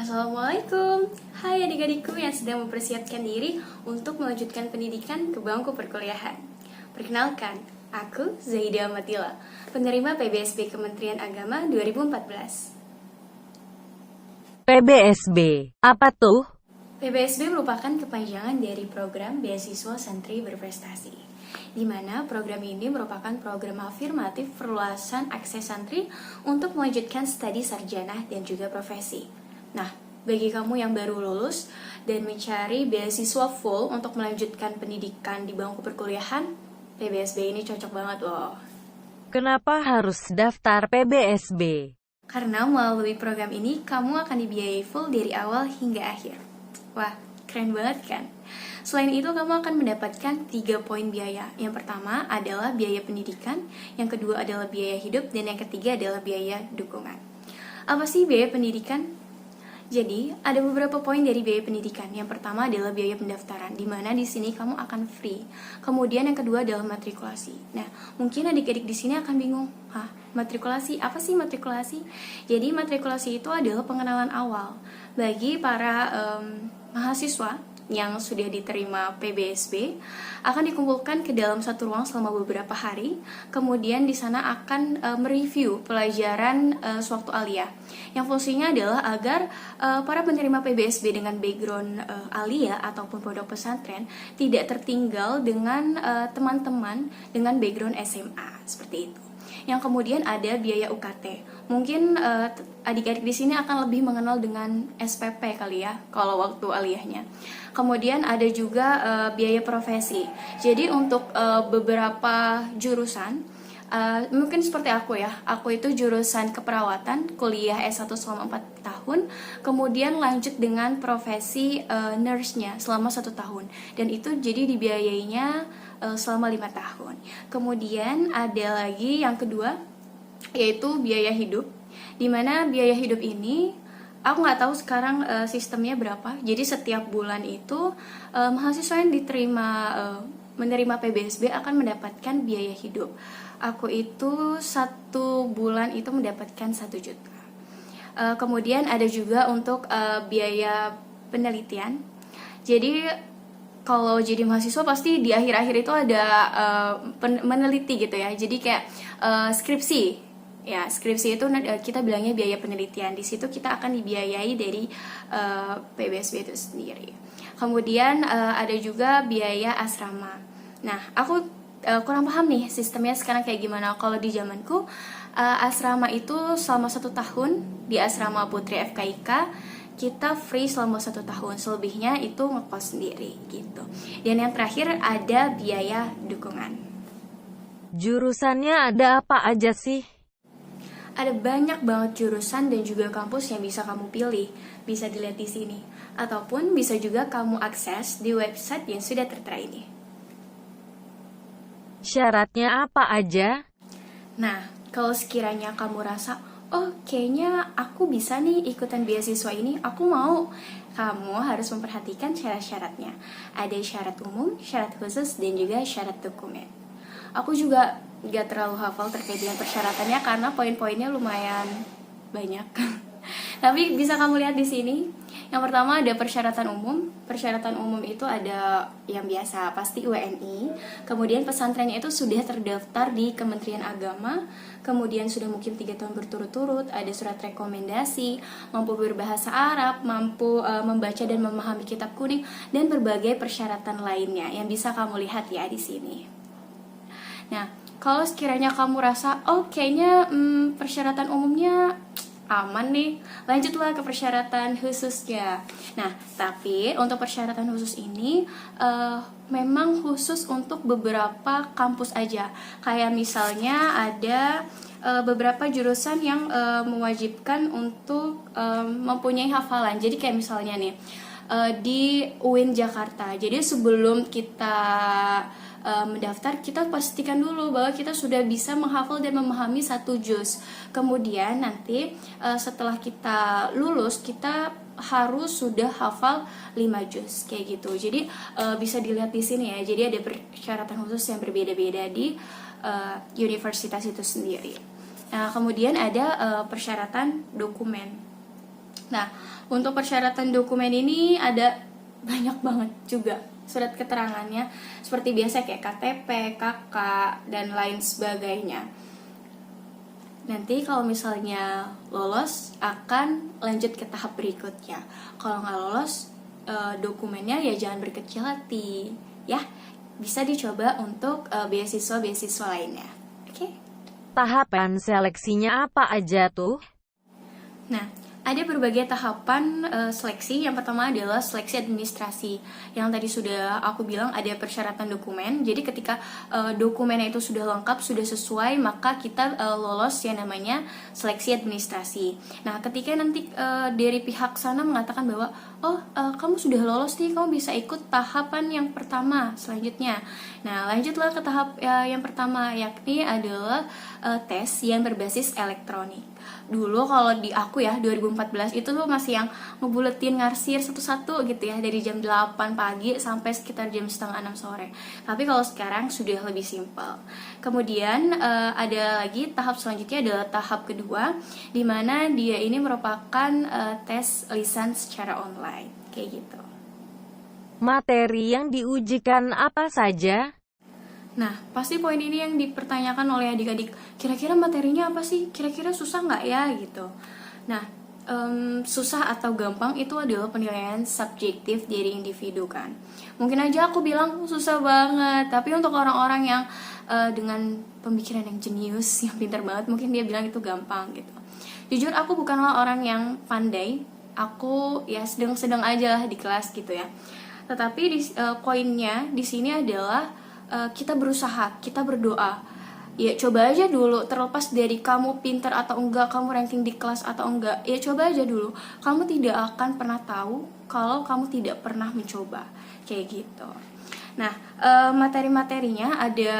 Assalamualaikum. Hai adik-adikku yang sedang mempersiapkan diri untuk melanjutkan pendidikan ke bangku perkuliahan. Perkenalkan, aku Zaida Matila, penerima PBSB Kementerian Agama 2014. PBSB, apa tuh? PBSB merupakan kepanjangan dari Program Beasiswa Santri Berprestasi, di mana program ini merupakan program afirmatif perluasan akses santri untuk melanjutkan studi sarjana dan juga profesi. Nah, bagi kamu yang baru lulus dan mencari beasiswa full untuk melanjutkan pendidikan di bangku perkuliahan, PBSB ini cocok banget loh. Kenapa harus daftar PBSB? Karena melalui program ini, kamu akan dibiayai full dari awal hingga akhir. Wah, keren banget kan? Selain itu, kamu akan mendapatkan 3 poin biaya. Yang pertama adalah biaya pendidikan, yang kedua adalah biaya hidup, dan yang ketiga adalah biaya dukungan. Apa sih biaya pendidikan? Jadi, ada beberapa poin dari biaya pendidikan. Yang pertama adalah biaya pendaftaran, di mana di sini kamu akan free. Kemudian yang kedua adalah matrikulasi. Nah, mungkin adik-adik di sini akan bingung, matrikulasi, apa sih matrikulasi? Jadi, matrikulasi itu adalah pengenalan awal bagi para mahasiswa yang sudah diterima PBSB akan dikumpulkan ke dalam satu ruang selama beberapa hari. Kemudian di sana akan mereview pelajaran sewaktu aliyah. Yang fungsinya adalah agar para penerima PBSB dengan background aliyah ataupun pondok pesantren tidak tertinggal dengan teman-teman dengan background SMA seperti itu. Yang kemudian ada biaya UKT. Mungkin adik-adik di sini akan lebih mengenal dengan SPP kali ya, kalau waktu aliyahnya. Kemudian ada juga biaya profesi. Jadi untuk beberapa jurusan, mungkin seperti aku ya, aku itu jurusan keperawatan, kuliah S1 selama 4 tahun, kemudian lanjut dengan profesi nurse-nya selama 1 tahun. Dan itu jadi dibiayainya selama 5 tahun. Kemudian ada lagi yang kedua, yaitu biaya hidup, dimana biaya hidup ini aku nggak tahu sekarang sistemnya berapa. Jadi setiap bulan itu mahasiswa yang menerima PBSB akan mendapatkan biaya hidup. Aku itu 1 bulan itu mendapatkan 1 juta. Kemudian ada juga untuk biaya penelitian. Jadi kalau jadi mahasiswa pasti di akhir-akhir itu ada meneliti gitu ya. Jadi kayak skripsi. Ya, skripsi itu kita bilangnya biaya penelitian. Di situ kita akan dibiayai dari PBSB itu sendiri. Kemudian ada juga biaya asrama. Nah, aku kurang paham nih sistemnya sekarang kayak gimana. Kalau di zamanku asrama itu selama 1 tahun di asrama Putri FKIK kita free selama 1 tahun, selebihnya itu ngekos sendiri gitu. Dan yang terakhir ada biaya dukungan. Jurusannya ada apa aja sih? Ada banyak banget jurusan dan juga kampus yang bisa kamu pilih. Bisa dilihat di sini. Ataupun bisa juga kamu akses di website yang sudah tertera ini. Syaratnya apa aja? Nah, kalau sekiranya kamu rasa, oh kayaknya aku bisa nih ikutan beasiswa ini, aku mau. Kamu harus memperhatikan syarat-syaratnya. Ada syarat umum, syarat khusus, dan juga syarat dokumen. Aku juga gak terlalu hafal terkait dengan persyaratannya karena poin-poinnya lumayan banyak. Tapi bisa kamu lihat di sini. Yang pertama ada persyaratan umum. Persyaratan umum itu ada yang biasa, pasti UNI. Kemudian pesantrennya itu sudah terdaftar di Kementerian Agama. Kemudian sudah mungkin 3 tahun berturut-turut. Ada surat rekomendasi, mampu berbahasa Arab, mampu membaca dan memahami kitab kuning, dan berbagai persyaratan lainnya yang bisa kamu lihat ya di sini. Nah, kalau sekiranya kamu rasa, oh kayaknya persyaratan umumnya aman nih, lanjutlah ke persyaratan khususnya. Nah, tapi untuk persyaratan khusus ini memang khusus untuk beberapa kampus aja. Kayak misalnya ada beberapa jurusan yang mewajibkan untuk mempunyai hafalan. Jadi kayak misalnya nih di UIN Jakarta. Jadi sebelum kita mendaftar, kita pastikan dulu bahwa kita sudah bisa menghafal dan memahami 1 juz. Kemudian nanti setelah kita lulus, kita harus sudah hafal 5 juz kayak gitu. Jadi bisa dilihat di sini ya. Jadi ada persyaratan khusus yang berbeda-beda di universitas itu sendiri. Nah, kemudian ada persyaratan dokumen. Nah, untuk persyaratan dokumen ini ada banyak banget juga surat keterangannya, seperti biasa kayak KTP, KK, dan lain sebagainya. Nanti kalau misalnya lolos akan lanjut ke tahap berikutnya. Kalau nggak lolos dokumennya ya jangan berkecil hati ya. Bisa dicoba untuk beasiswa-beasiswa lainnya. Oke? Tahapan seleksinya apa aja tuh? Nah, ada berbagai tahapan seleksi. Yang pertama adalah seleksi administrasi. Yang tadi sudah aku bilang ada persyaratan dokumen. Jadi ketika dokumennya itu sudah lengkap, sudah sesuai, maka kita lolos yang namanya seleksi administrasi. Nah, ketika nanti dari pihak sana mengatakan bahwa kamu sudah lolos nih, kamu bisa ikut tahapan yang pertama selanjutnya. Nah, lanjutlah ke tahap yang pertama, yakni adalah tes yang berbasis elektronik. Dulu kalau di aku ya 2014 itu tuh masih yang ngebuletin ngarsir satu-satu gitu ya, dari jam 8 pagi sampai sekitar jam setengah 6 sore. Tapi kalau sekarang sudah lebih simpel. Kemudian ada lagi tahap selanjutnya adalah tahap kedua, di mana dia ini merupakan tes lisan secara online kayak gitu. Materi yang diujikan apa saja? Nah, pasti poin ini yang dipertanyakan oleh adik-adik. Kira-kira materinya apa sih? Kira-kira susah nggak ya? Gitu. Nah, susah atau gampang itu adalah penilaian subjektif dari individu kan. Mungkin aja aku bilang susah banget, tapi untuk orang-orang yang dengan pemikiran yang jenius, yang pintar banget, mungkin dia bilang itu gampang gitu. Jujur aku bukanlah orang yang pandai. Aku ya sedang-sedang aja lah di kelas gitu ya. Tetapi poinnya di sini adalah kita berusaha, kita berdoa. Ya coba aja dulu, terlepas dari kamu pintar atau enggak, kamu ranking di kelas atau enggak, ya coba aja dulu. Kamu tidak akan pernah tahu kalau kamu tidak pernah mencoba, kayak gitu. Nah, materi-materinya ada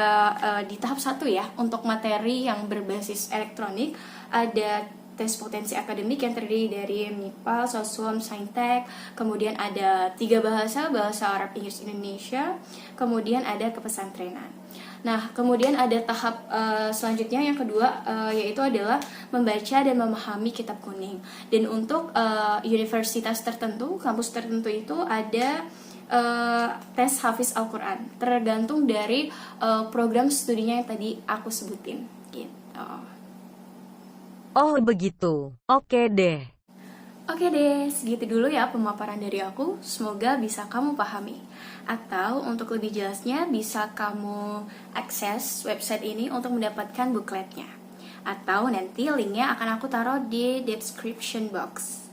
di tahap 1 ya. Untuk materi yang berbasis elektronik ada tes potensi akademik yang terdiri dari MIPA, Sosum, Saintek, kemudian ada 3 bahasa Arab, Inggris, Indonesia, kemudian ada kepesantrenan. Nah, kemudian ada tahap selanjutnya yang kedua, yaitu adalah membaca dan memahami kitab kuning. Dan untuk universitas tertentu, kampus tertentu itu ada tes Hafiz Al-Quran, tergantung dari program studinya yang tadi aku sebutin gitu. Oh begitu, oke deh. Oke deh, segitu dulu ya pemaparan dari aku. Semoga bisa kamu pahami. Atau untuk lebih jelasnya bisa kamu akses website ini untuk mendapatkan bookletnya. Atau nanti linknya akan aku taruh di description box.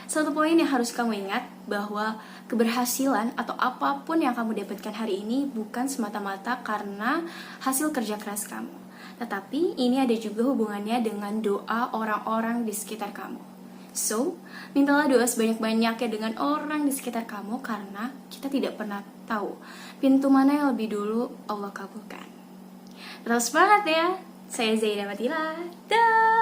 Satu poin yang harus kamu ingat, bahwa keberhasilan atau apapun yang kamu dapatkan hari ini bukan semata-mata karena hasil kerja keras kamu. Tetapi ini ada juga hubungannya dengan doa orang-orang di sekitar kamu. So, mintalah doa sebanyak-banyaknya dengan orang di sekitar kamu, karena kita tidak pernah tahu pintu mana yang lebih dulu Allah kabulkan. Terus semangat ya. Saya Zaida Matila. Dah.